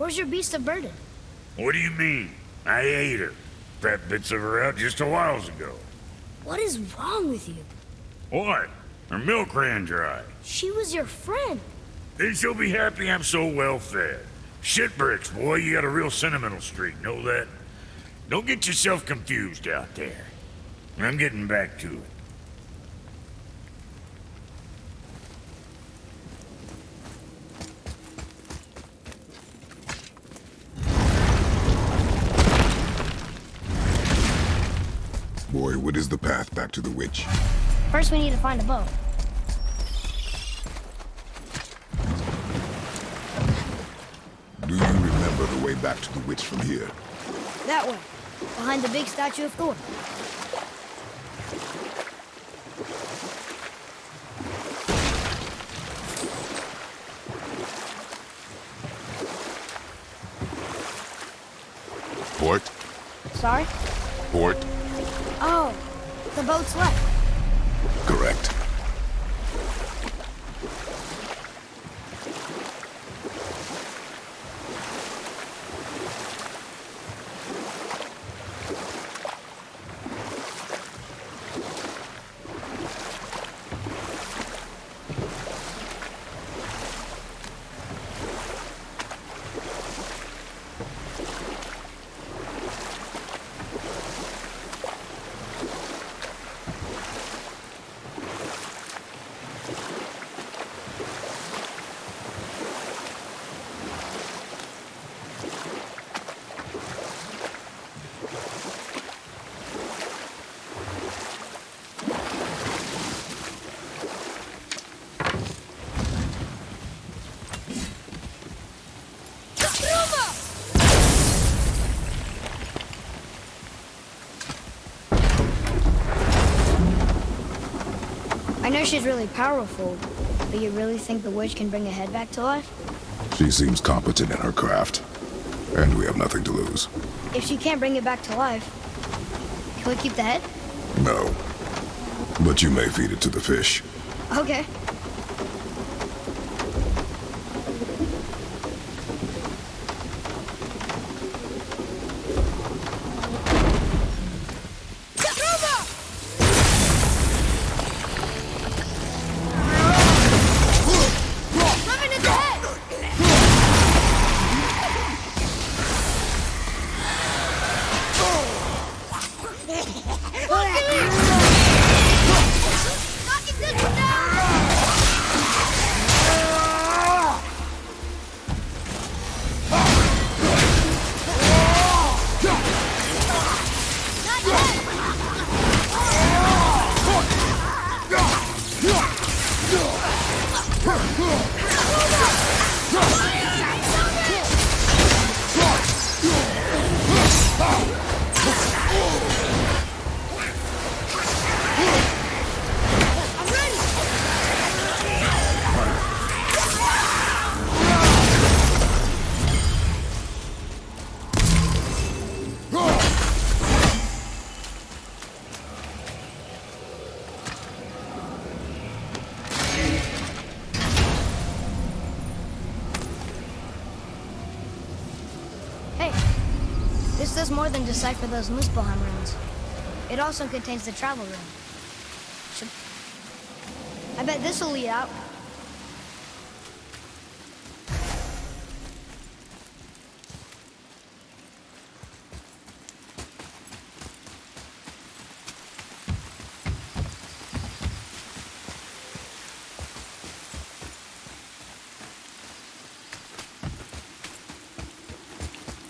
Where's your beast of burden? What do you mean? I ate her. Fat bits of her out just a while ago. What is wrong with you? What? Her milk ran dry. She was your friend. Then she'll be happy I'm so well fed. Shit bricks, boy, you got a real sentimental streak, know that? Don't get yourself confused out there. I'm getting back to it. Boy, what is the path back to the witch? First we need to find a boat. Do you remember the way back to the witch from here? That way, behind the big statue of Thor. Port? Sorry? Port? Oh, the boat's left. Correct. I know she's really powerful, but you really think the witch can bring a head back to life? She seems competent in her craft, and we have nothing to lose. If she can't bring it back to life, can we keep the head? No. But you may feed it to the fish. Okay. This does more than decipher those Muspelheim runes. It also contains the travel rune. I bet this'll lead out.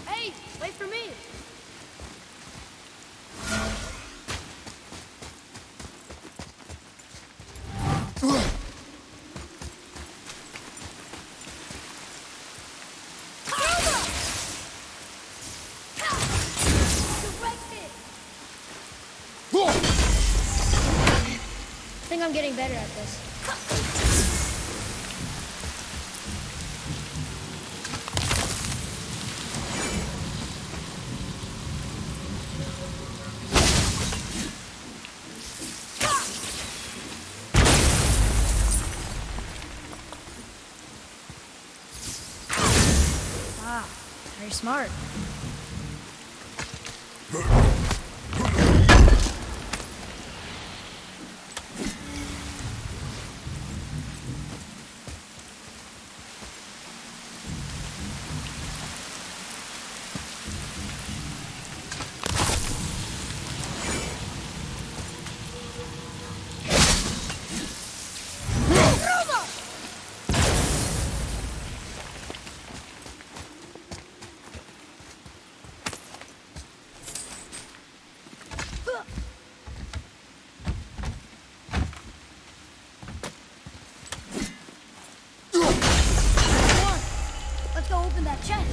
Hey, wait for me. I think I'm getting better at this. Ah, Very smart. Let's go open that chest.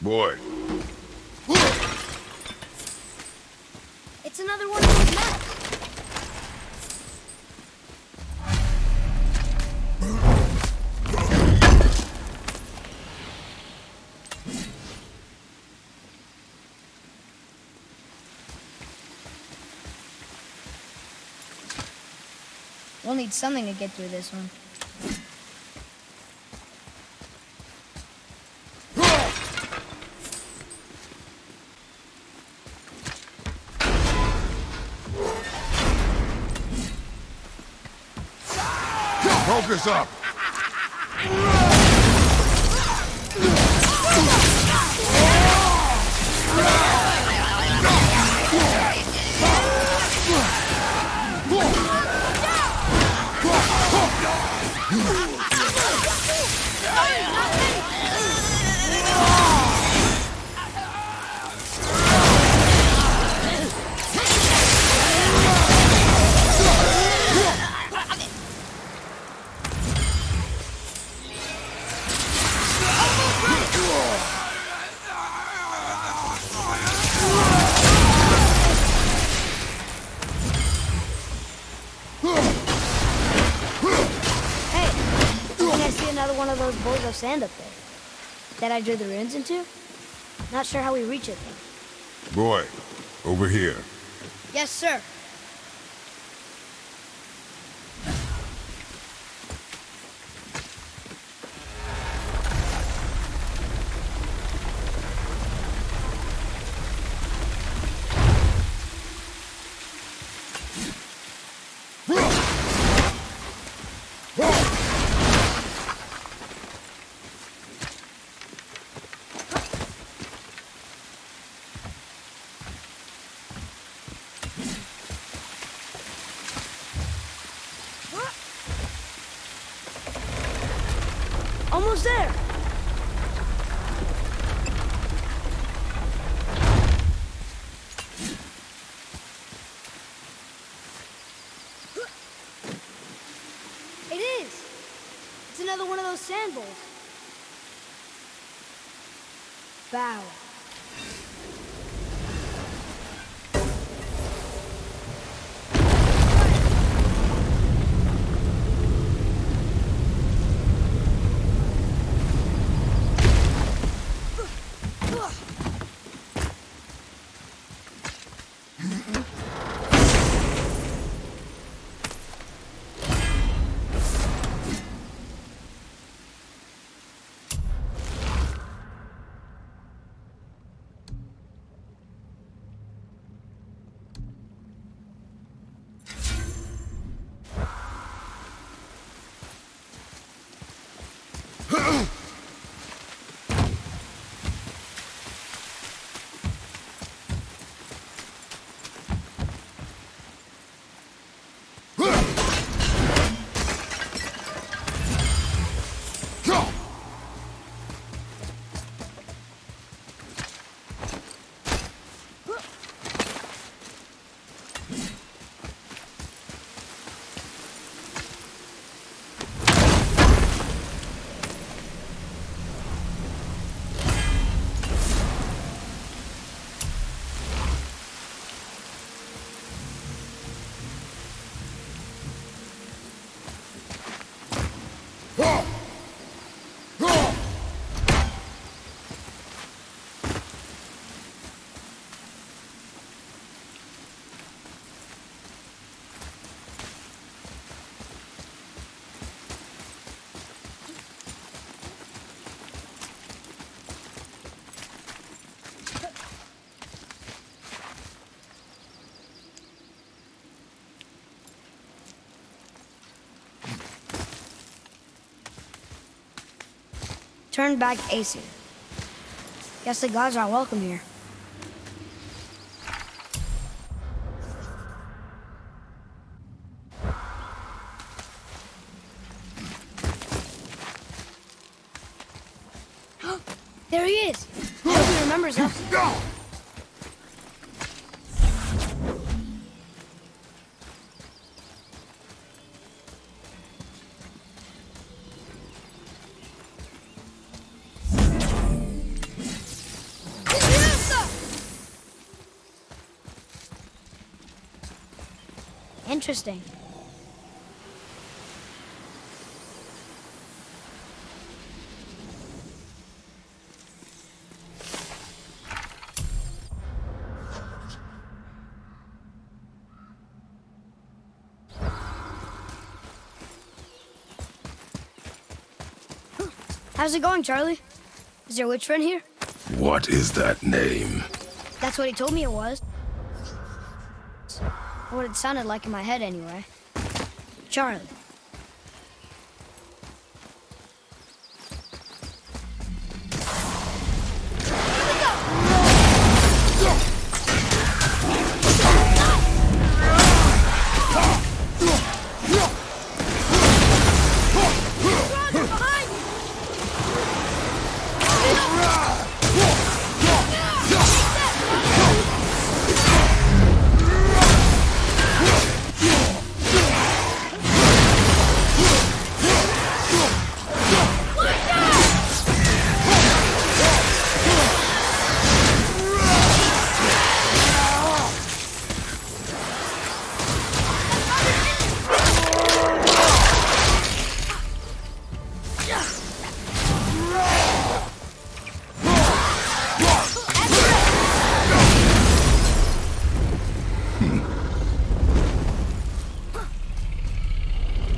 Boy, It's another one of those maps. We'll need something to get through this one. focus up. Another one of those bowls of sand up there that I drew the runes into. Not sure how we reach it. Boy, over here. Yes, sir. Almost there. It is. It's another one of those sand bowls. Bow. turned back Aesir. Guess the gods aren't welcome here. There he is! I hope he remembers us. Interesting. How's it going, Charlie? Is your witch friend here? What is that name? That's what he told me it was. What it sounded like in my head, anyway. Charlie.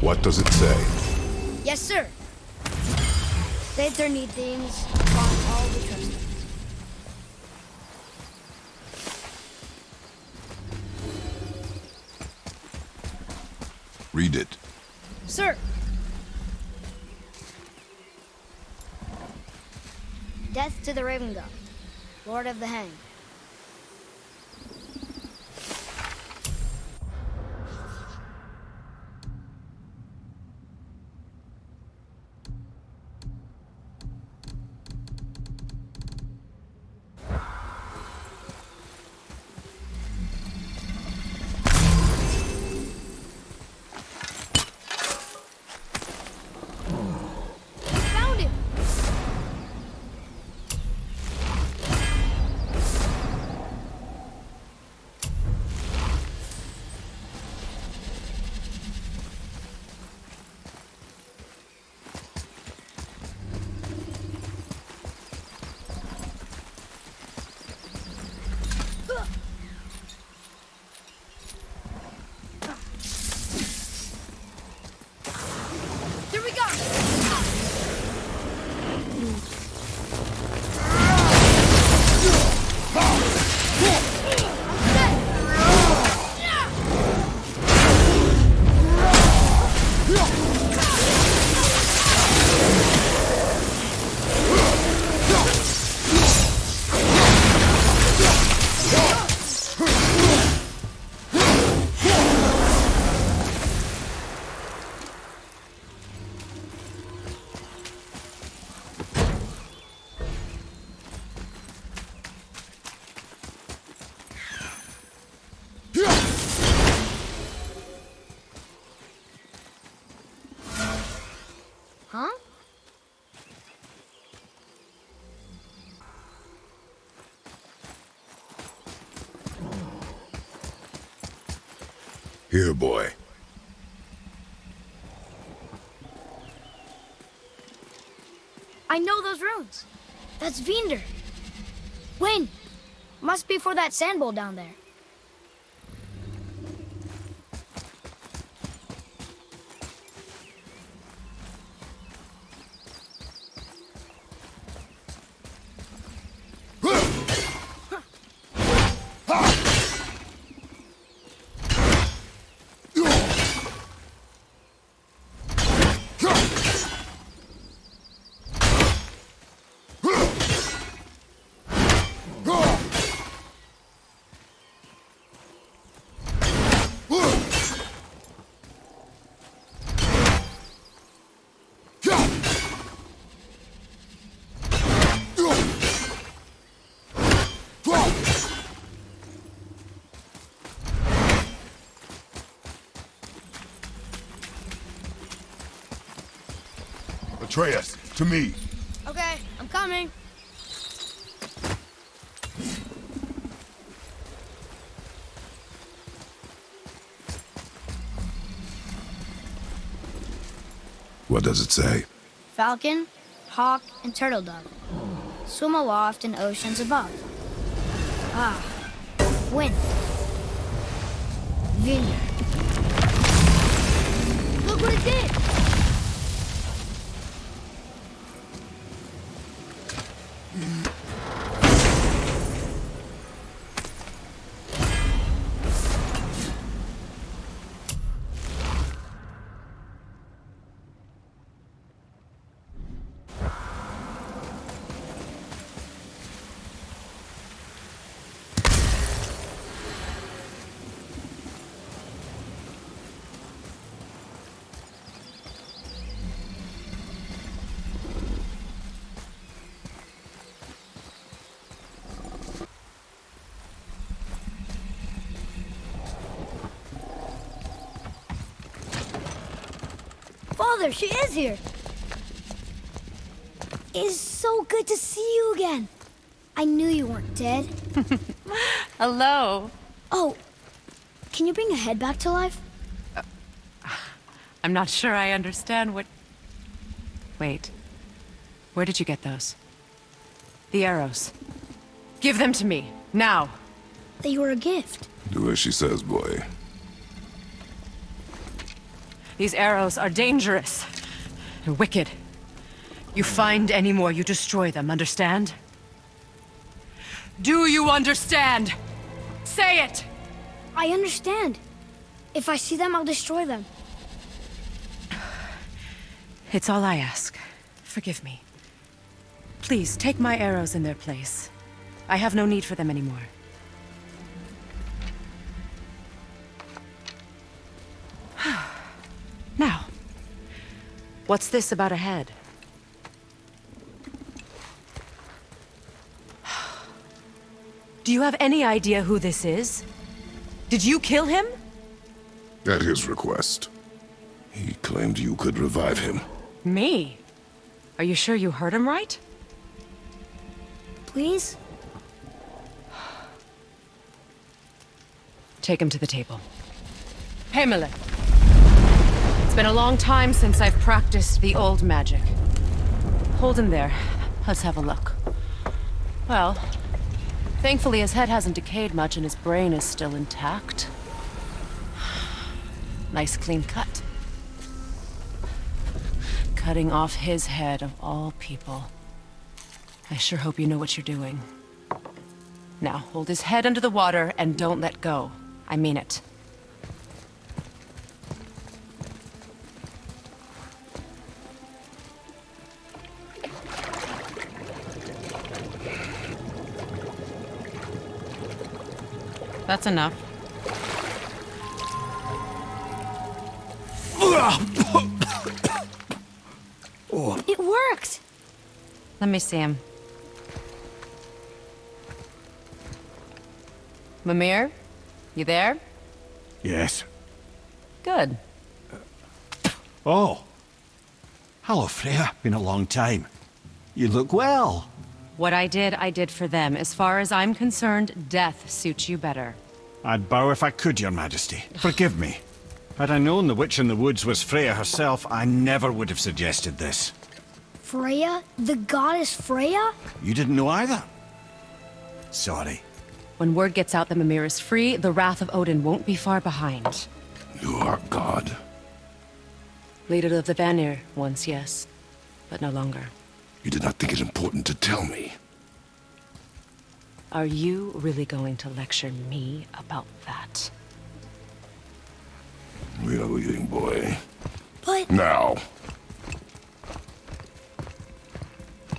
What does it say? Yes, sir. They there need things upon all the trust. Read it. Sir. Death to the Raven God, Lord of the Hang. Found him! Here we go! Huh? Here, boy. I know those runes. That's Vinder. When? Must be for that sand bowl down there. Atreus, to me. Okay, I'm coming. What does it say? Falcon, hawk, and turtle dove. Swim aloft in oceans above. Ah, wind. Vineyard. Look what it did! Father, she is here. It is so good to see you again. I knew you weren't dead. Hello. Oh, can you bring a head back to life? I'm not sure I understand what... Wait. Where did you get those? The arrows. Give them to me, now. They were a gift. Do as she says, boy. These arrows are dangerous and wicked. You find any more, you destroy them, understand? Do you understand? Say it! I understand. If I see them, I'll destroy them. It's all I ask. Forgive me. Please, take my arrows in their place. I have no need for them anymore. Now, what's this about a head? Do you have any idea who this is? Did you kill him? At his request. He claimed you could revive him. Me? Are you sure you heard him right? Please? Take him to the table. Hamlet. It's been a long time since I've practiced the old magic. Hold him there. Let's have a look. Well, thankfully his head hasn't decayed much and his brain is still intact. Nice clean cut. Cutting off his head of all people. I sure hope you know what you're doing. Now, hold his head under the water and don't let go. I mean it. That's enough. It worked! Let me see him. Mimir? You there? Yes. Good. Oh. Hello, Freya. Been a long time. You look well. What I did for them. As far as I'm concerned, death suits you better. I'd bow if I could, Your Majesty. Forgive me. Had I known the witch in the woods was Freya herself, I never would have suggested this. Freya? The goddess Freya? You didn't know either? Sorry. When word gets out that Mimir is free, the wrath of Odin won't be far behind. You are God. Leader of the Vanir, once yes, but no longer. You did not think it important to tell me. Are you really going to lecture me about that? We are leaving, boy. But... Now.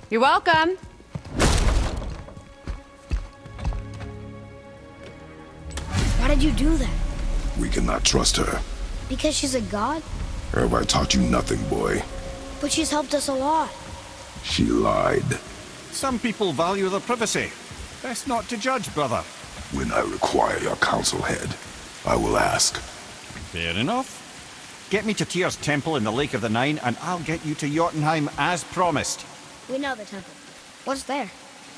You're welcome. Why did you do that? We cannot trust her. Because she's a god? Have I taught you nothing, boy? But she's helped us a lot. She lied. Some people value their privacy. Best not to judge, brother. When I require your counsel head, I will ask. Fair enough. Get me to Tyr's temple in the Lake of the Nine, and I'll get you to Jotunheim as promised. We know the temple. What's there?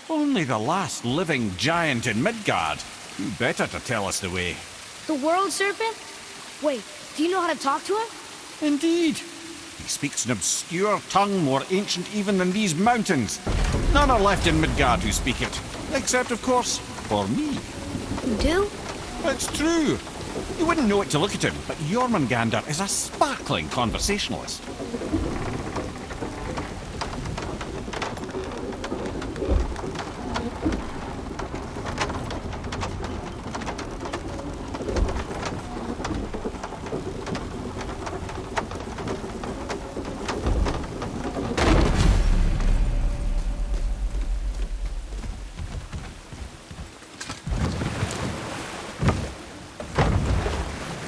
Only the last living giant in Midgard. Who better to tell us the way? The world serpent? Wait, do you know how to talk to him? Indeed. He speaks an obscure tongue more ancient even than these mountains. None are left in Midgard who speak it. Except, of course, for me. You do? It's true. You wouldn't know it to look at him, but Jormungandr is a sparkling conversationalist.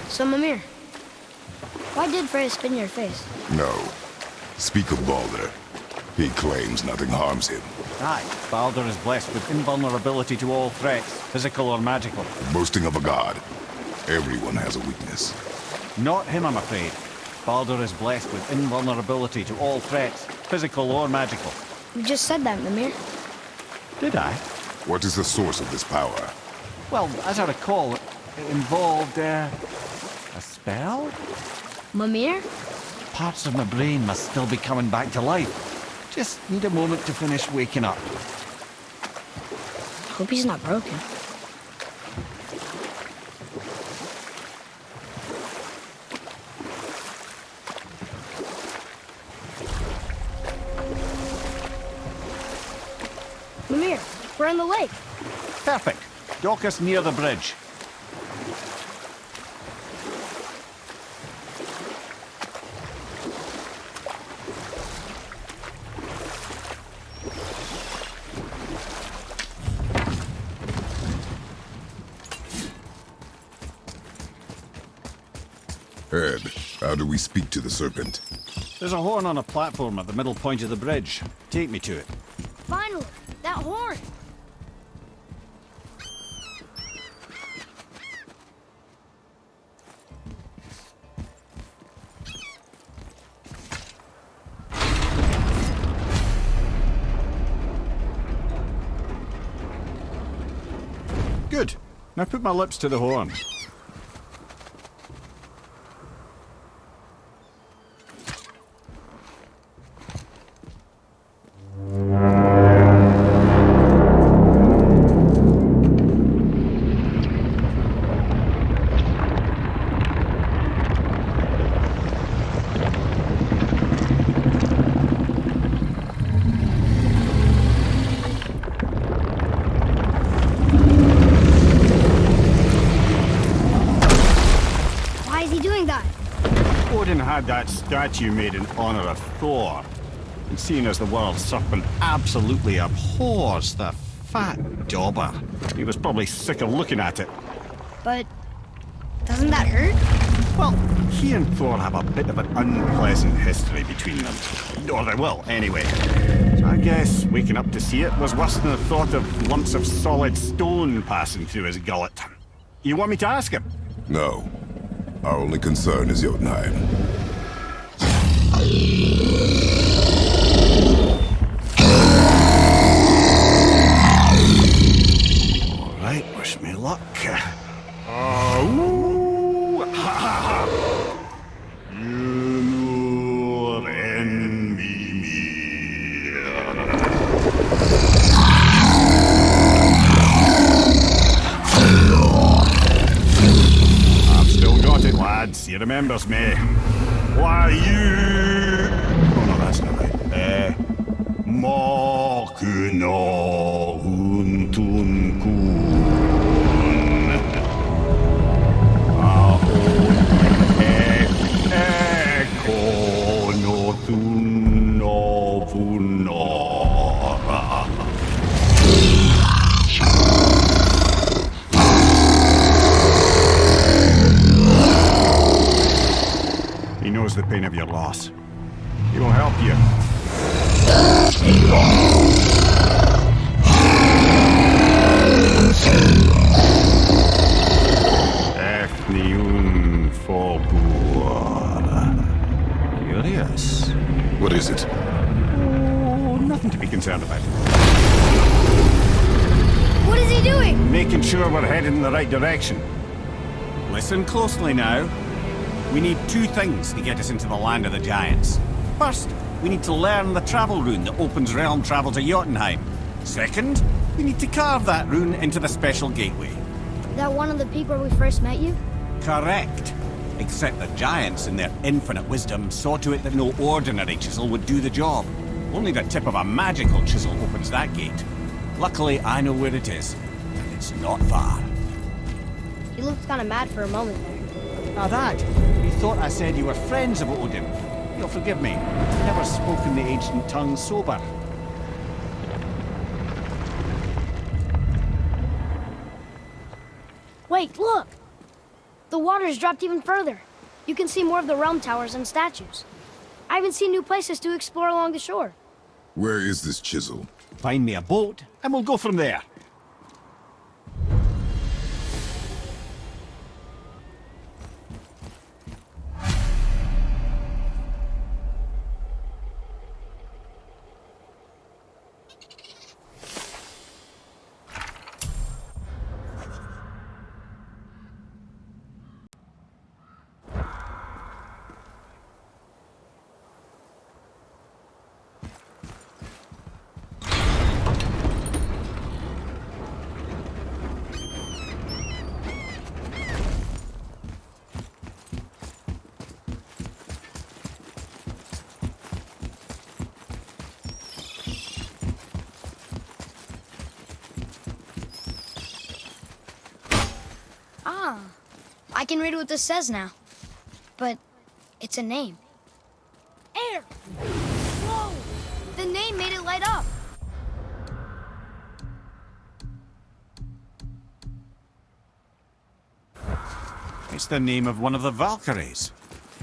So, Mimir, why did Freya spin your face? No. Speak of Baldur. He claims nothing harms him. Aye, Baldur is blessed with invulnerability to all threats, physical or magical. Boasting of a god. Everyone has a weakness. Not him, I'm afraid. Baldur is blessed with invulnerability to all threats, physical or magical. You just said that, Mimir. Did I? What is the source of this power? Well, as I recall, it involved, a spell? Mimir? Parts of my brain must still be coming back to life. Just need a moment to finish waking up. Hope he's not broken. Mimir, we're in the lake. Perfect. Dock us near the bridge. Ed, how do we speak to the serpent? There's a horn on a platform at the middle point of the bridge. Take me to it. Finally, that horn. Good. Now put my lips to the horn. Odin had that statue made in honor of Thor. And seeing as the world serpent absolutely abhors the fat dauber, he was probably sick of looking at it. But doesn't that hurt? Well, he and Thor have a bit of an unpleasant history between them. Or they will, anyway. So I guess waking up to see it was worse than the thought of lumps of solid stone passing through his gullet. You want me to ask him? No. Our only concern is Jotunheim. All right, wish me luck. Oh, ha ha ha! You envy me. I've still got it, lads. He remembers me. Why you? Oh no, that's not right. Mokuno untunkun. Eko no tunno vunora. He knows the pain of your loss. He will help you. Efniun Fogur. making sure we're headed in the right direction. Listen closely now. We need two things to get us into the land of the giants. First, we need to learn the travel rune that opens realm travel to Jotunheim. Second, we need to carve that rune into the special gateway. That one of the peak where we first met you? Correct. Except the giants, in their infinite wisdom, saw to it that no ordinary chisel would do the job. Only the tip of a magical chisel opens that gate. Luckily, I know where it is, and it's not far. You looked kind of mad for a moment there. Now that, you thought I said you were friends of Odin. You'll forgive me. I've never spoken the ancient tongue sober. Wait, look! The water's dropped even further. You can see more of the realm towers and statues. I even see new places to explore along the shore. Where is this chisel? Find me a boat, and we'll go from there. I can read what this says now. But it's a name. Air! Whoa! The name made it light up. It's the name of one of the Valkyries.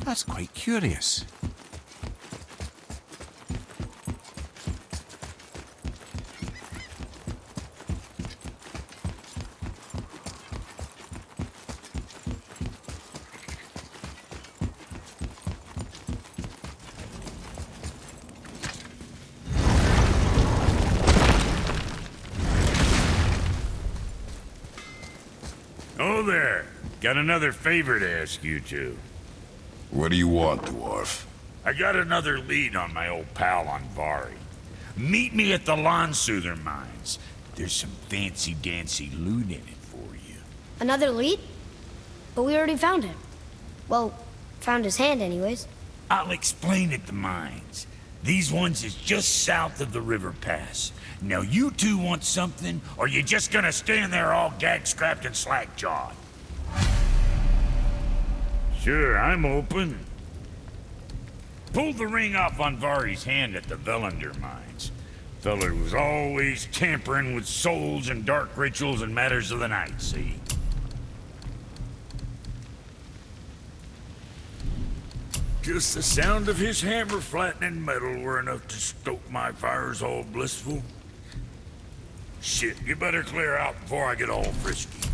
That's quite curious. Oh there. Got another favor to ask you two. What do you want, dwarf? I got another lead on my old pal on Vari. Meet me at the Lawn-Soother mines. There's some fancy-dancy loot in it for you. Another lead? But we already found him. Well, found his hand anyways. I'll explain at the mines. These ones is just south of the river pass. Now you two want something, or you just gonna stand there all gag-scrapped and slack-jawed? Sure, I'm open. Pulled the ring off on Vari's hand at the Velander mines. Feller was always tampering with souls and dark rituals and matters of the night, see? Just the sound of his hammer flattening metal were enough to stoke my fires all blissful. Shit, you better clear out before I get all frisky.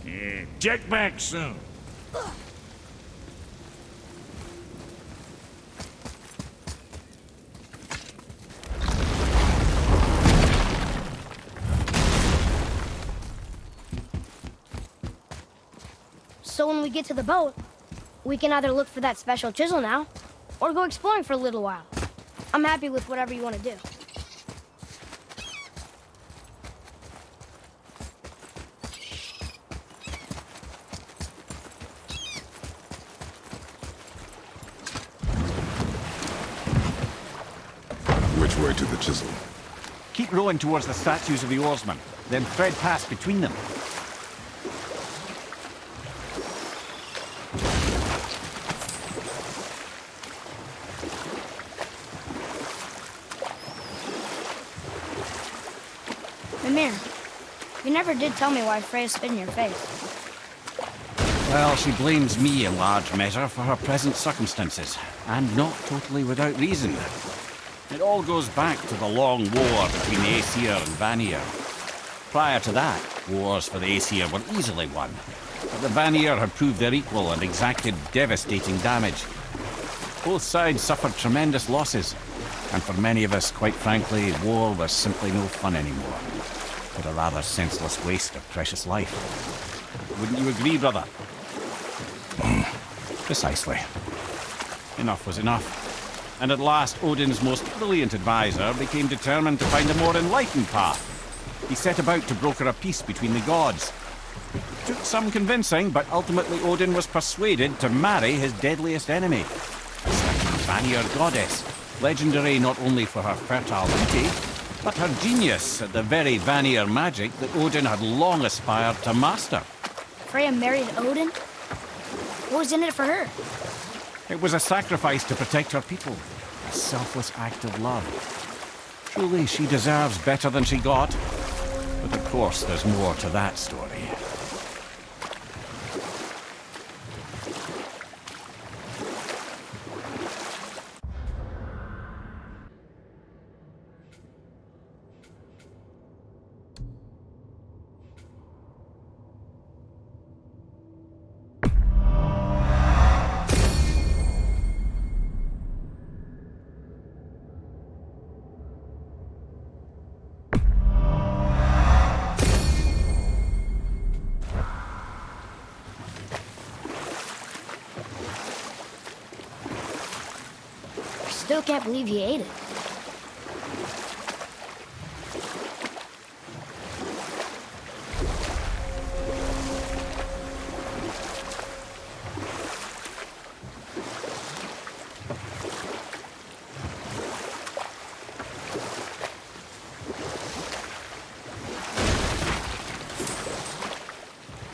Yeah, check back soon. So when we get to the boat, we can either look for that special chisel now, or go exploring for a little while. I'm happy with whatever you want to do. Which way to the chisel? Keep rowing towards the statues of the oarsmen, then thread past between them. Mimir, you never did tell me why Freya spit in your face. Well, she blames me in large measure for her present circumstances, and not totally without reason. It all goes back to the long war between the Aesir and Vanir. Prior to that, wars for the Aesir were easily won, but the Vanir had proved their equal and exacted devastating damage. Both sides suffered tremendous losses, and for many of us, quite frankly, war was simply no fun anymore. But a rather senseless waste of precious life. Wouldn't you agree, brother? Precisely. Enough was enough. And at last, Odin's most brilliant advisor became determined to find a more enlightened path. He set about to broker a peace between the gods. It took some convincing, but ultimately Odin was persuaded to marry his deadliest enemy, a certain Vanir goddess, legendary not only for her fertile beauty, but her genius at the very Vanir magic that Odin had long aspired to master. Freya married Odin? What was in it for her? It was a sacrifice to protect her people, a selfless act of love. Truly, she deserves better than she got. But of course, there's more to that story. Still can't believe he ate it.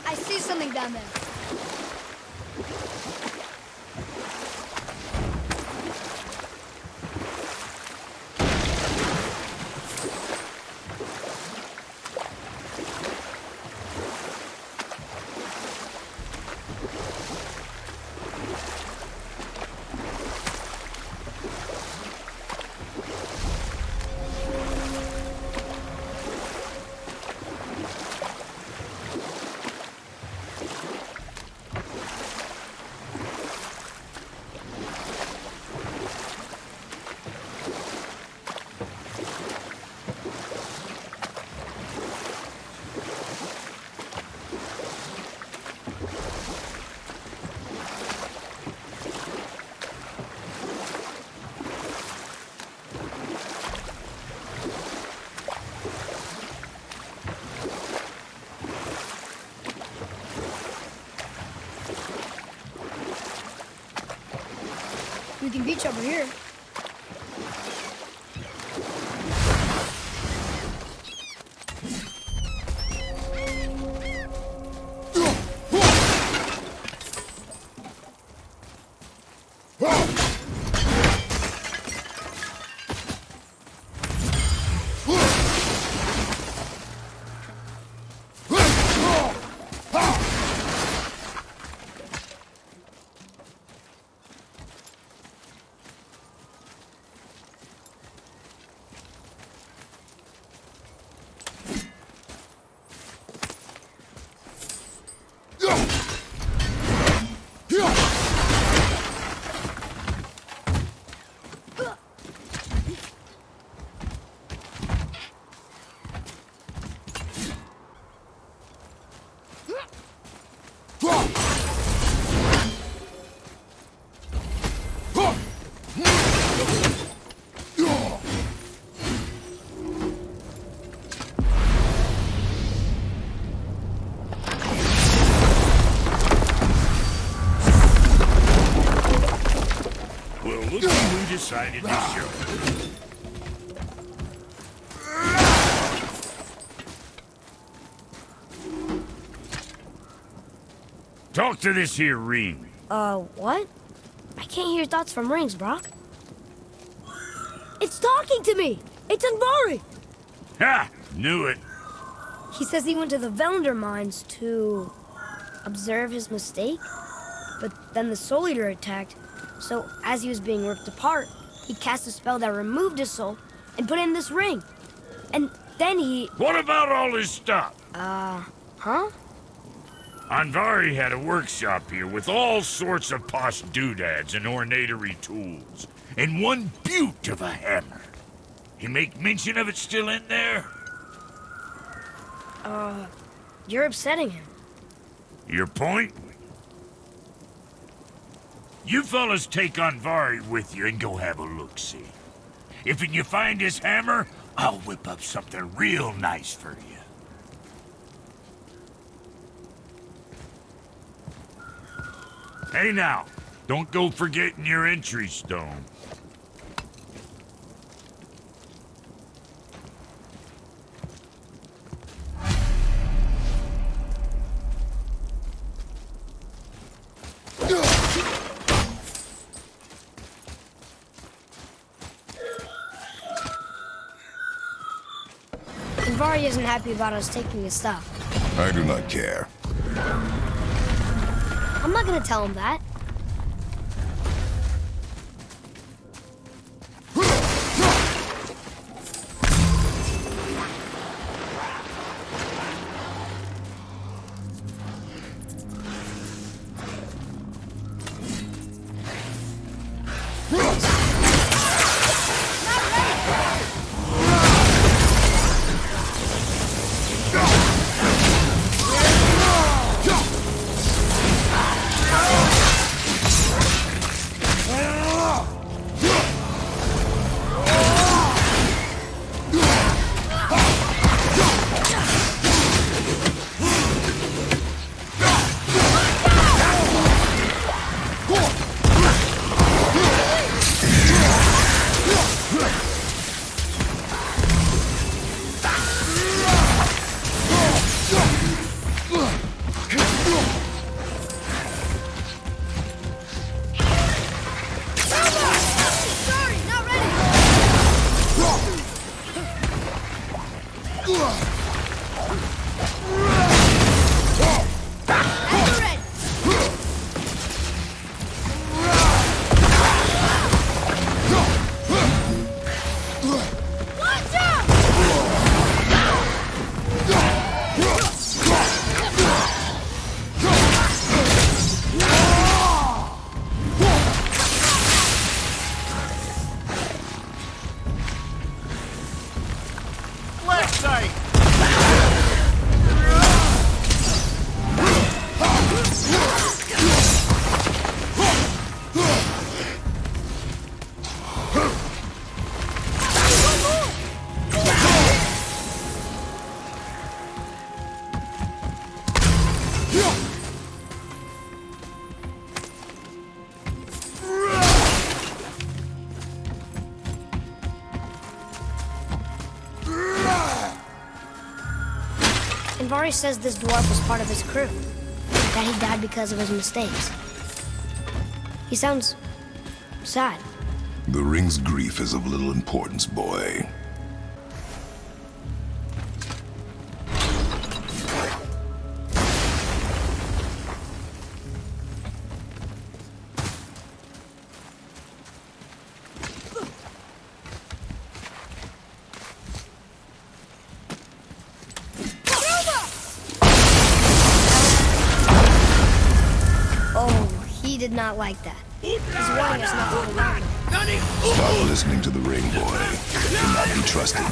I see something down there. We can beach over here. Decided to show. Talk to this here ring. What? I can't hear thoughts from rings, Brock. It's talking to me! It's Andvari! Ha! Knew it. He says he went to the Velander mines to observe his mistake, but then the Soul Eater attacked. So, as he was being ripped apart, he cast a spell that removed his soul and put it in this ring. And then he... What about all his stuff? Huh? Anvari had a workshop here with all sorts of posh doodads and ornatery tools. And one beaut of a hammer. You make mention of it still in there? You're upsetting him. Your point? You fellas take Anvari with you and go have a look-see. If you find his hammer, I'll whip up something real nice for you. Hey now, don't go forgetting your entry stone. Anvari isn't happy about us taking his stuff. I do not care. I'm not gonna tell him that. Anvari says this dwarf was part of his crew, that he died because of his mistakes. He sounds sad. The ring's grief is of little importance, boy. He did not like that. He's warning us not to go around him. Stop listening to the ring, boy. It cannot be trusted.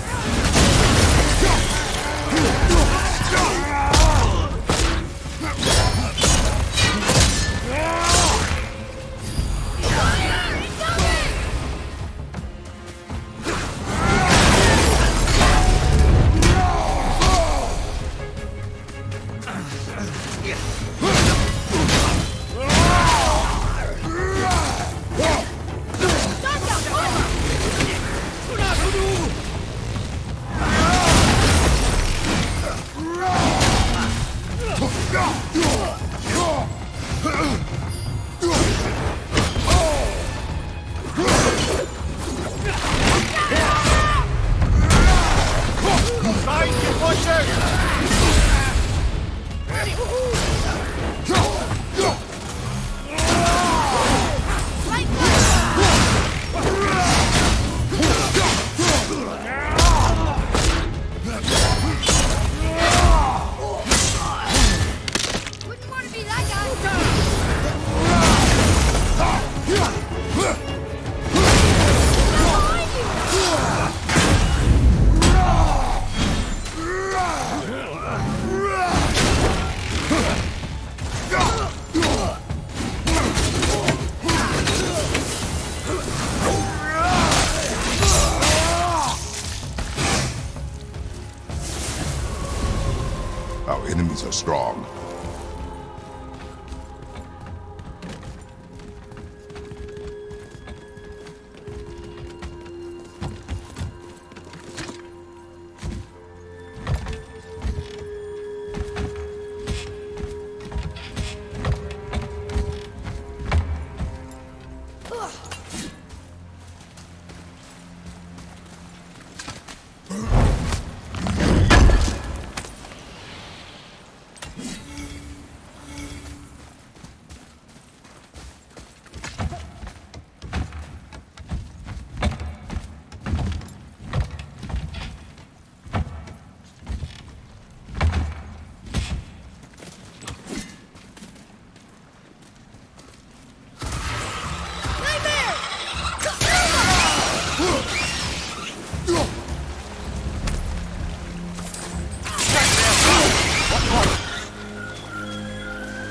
are strong.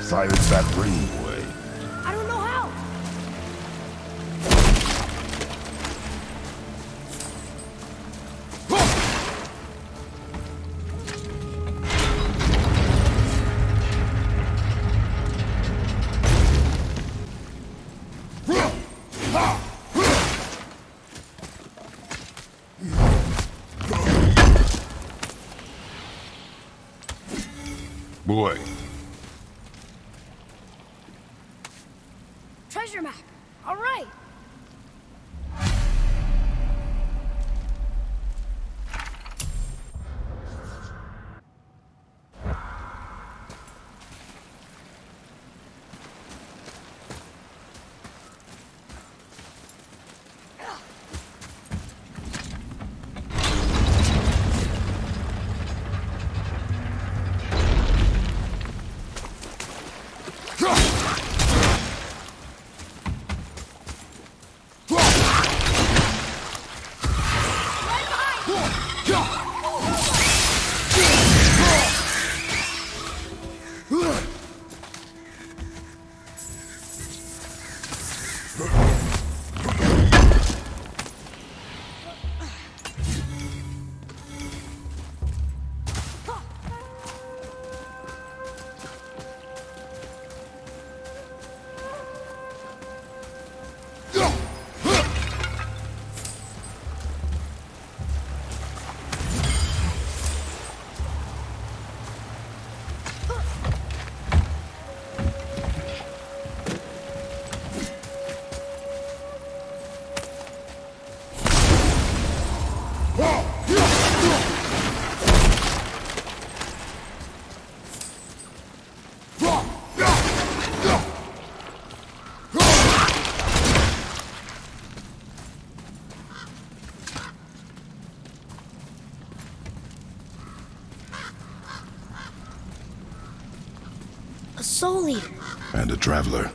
Silence that ring, boy. I don't know how. Boy. Treasure map. All right. A soul eater. And a traveler.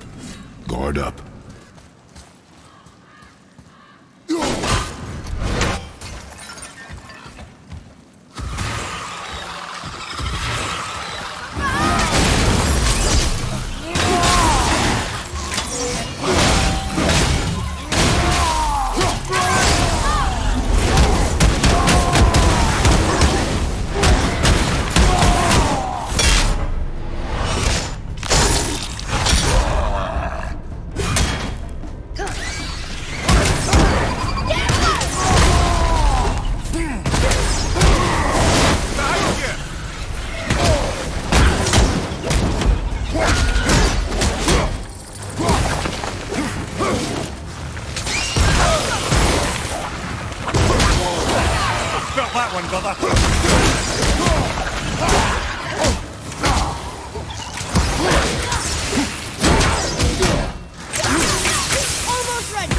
Guard up. That one, brother. Almost ready.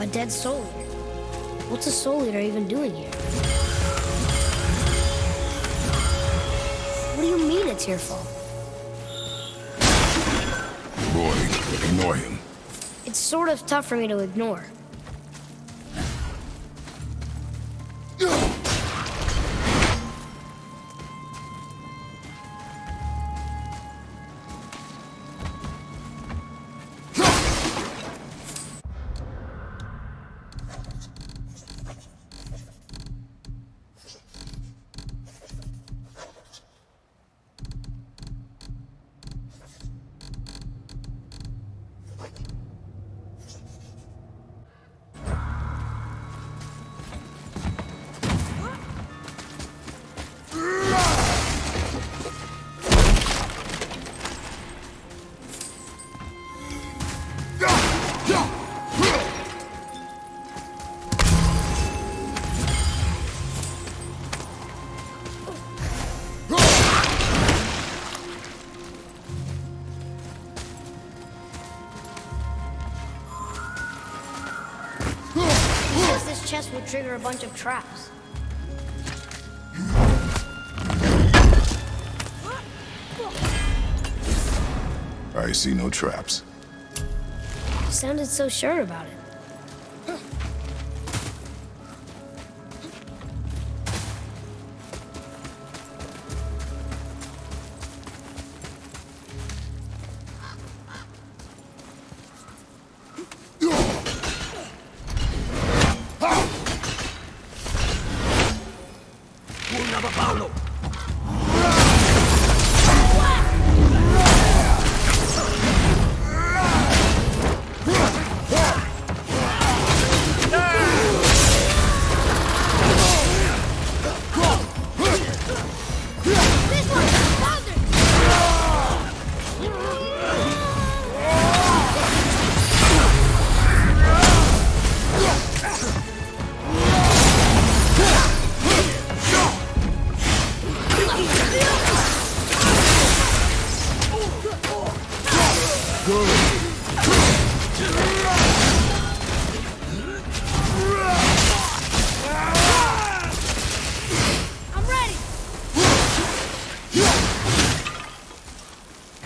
A dead soul eater. What's a soul eater even doing here? What do you mean it's your fault? Roy, ignore him. It's sort of tough for me to ignore. This chest will trigger a bunch of traps. I see no traps. You sounded so sure about it.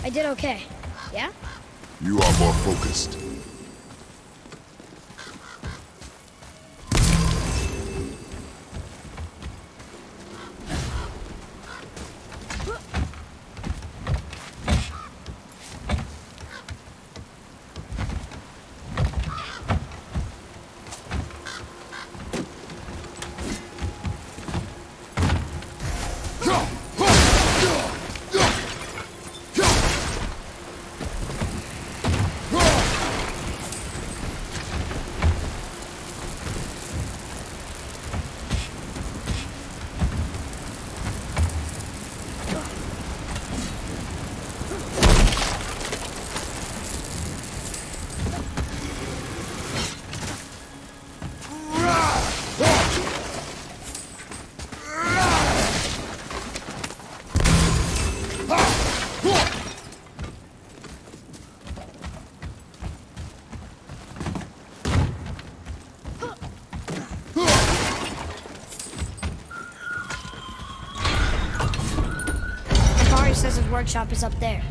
I did okay. Yeah? You are more focused. Says his workshop is up there.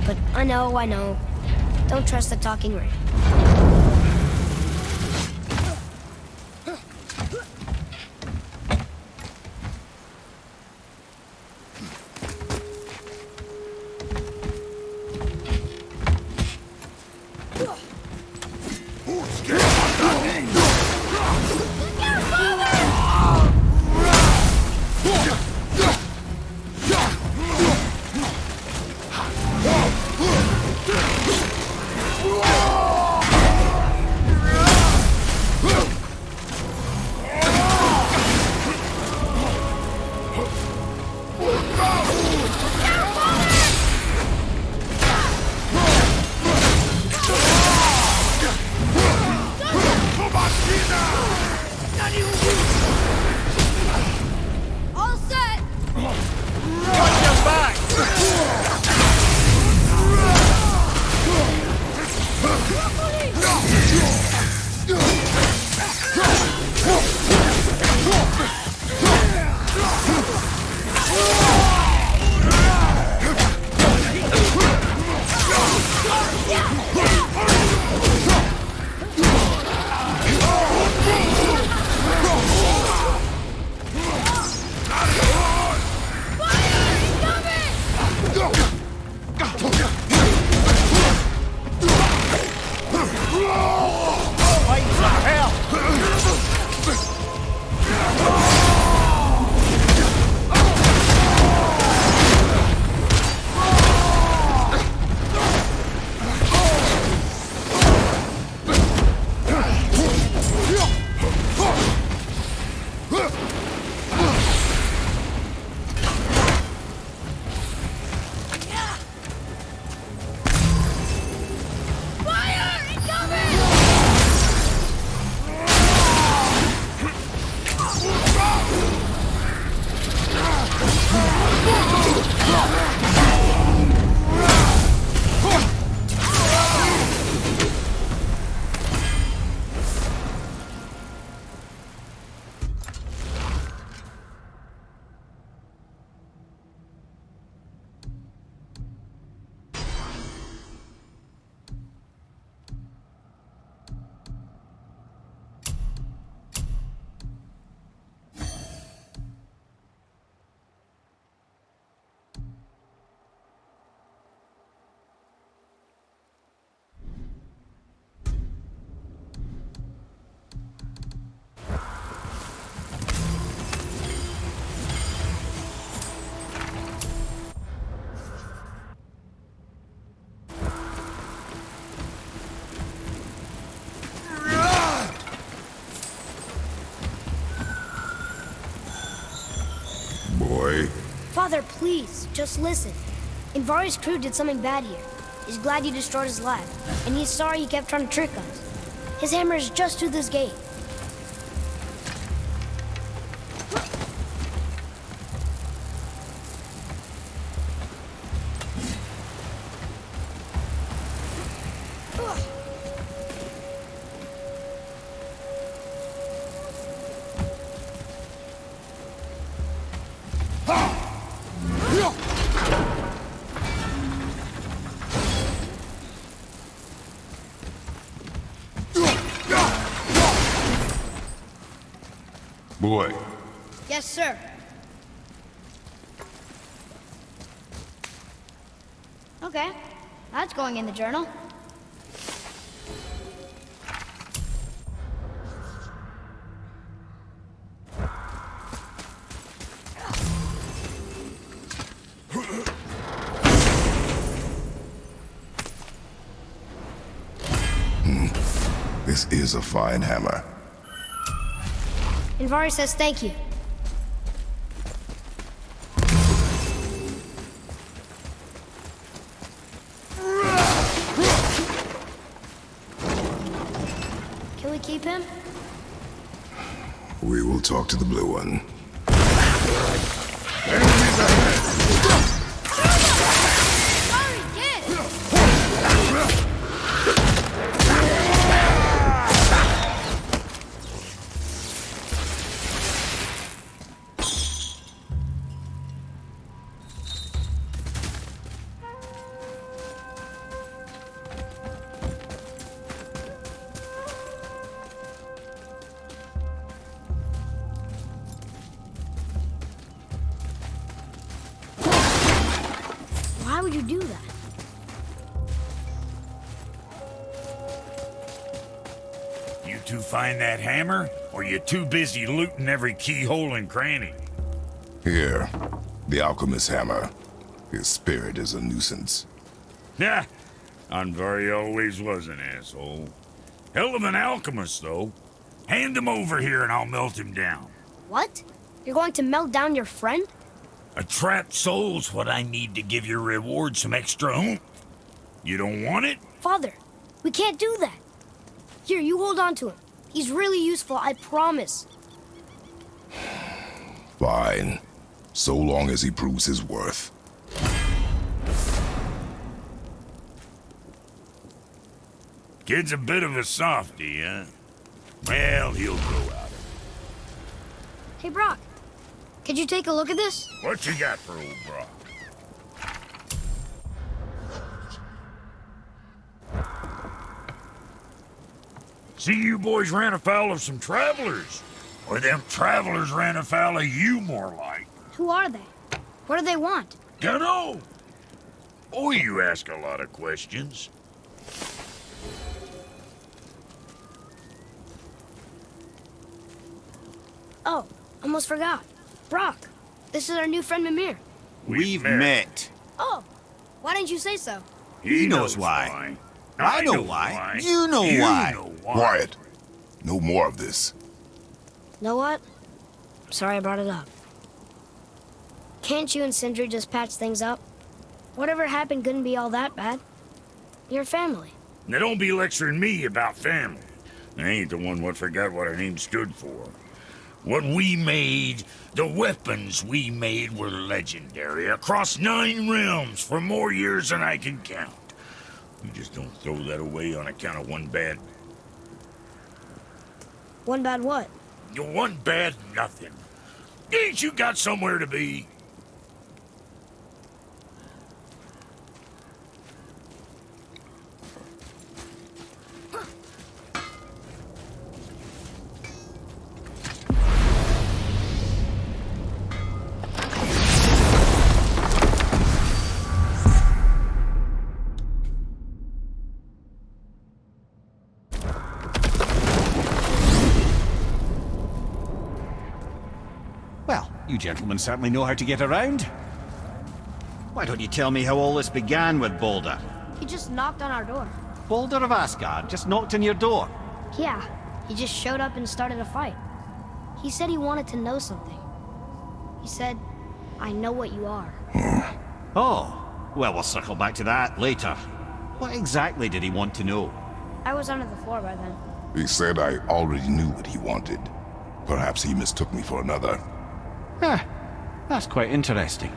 But I know. Don't trust the talking ray. Flames of hell! Boy, Father, please, just listen. Invari's crew did something bad here. He's glad you destroyed his lab, and he's sorry he kept trying to trick us. His hammer is just through this gate. boy. Yes, sir. Okay, that's going in the journal. This is a fine hammer. Invari says thank you. Can we keep him? We will talk to the blue one. Why would you do that? You two find that hammer, or you too busy looting every keyhole and cranny? Here, the alchemist's hammer. His spirit is a nuisance. Yeah, Anvari always was an asshole. Hell of an alchemist, though. Hand him over here and I'll melt him down. What? You're going to melt down your friend? A trapped soul's what I need to give your reward some extra oomph. You don't want it? Father, we can't do that. Here, you hold on to him. He's really useful, I promise. Fine. So long as he proves his worth. Kid's a bit of a softie, huh? Well, he'll grow out of it. Hey, Brock, could you take a look at this? What you got for old Brock? See, you boys ran afoul of some travelers. Or them travelers ran afoul of you, more like. Who are they? What do they want? Dunno. Boy, you ask a lot of questions. Oh, almost forgot. Brock, this is our new friend Mimir. We've met. Oh, why didn't you say so? He knows why. I know why. You know why. Quiet. No more of this. Know what? Sorry I brought it up. Can't you and Sindri just patch things up? Whatever happened couldn't be all that bad. You're family. Now don't be lecturing me about family. I ain't the one what forgot what our name stood for. What we made, the weapons we made were legendary across 9 realms for more years than I can count. You just don't throw that away on account of one bad... One bad what? One bad nothing. Ain't you got somewhere to be? Well, you gentlemen certainly know how to get around. Why don't you tell me how all this began with Baldur? He just knocked on our door. Baldur of Asgard just knocked on your door. Yeah, he just showed up and started a fight. He said he wanted to know something. He said, I know what you are. Oh, well, we'll circle back to that later. What exactly did he want to know? I was under the floor by then. He said I already knew what he wanted. Perhaps he mistook me for another. Huh, that's quite interesting.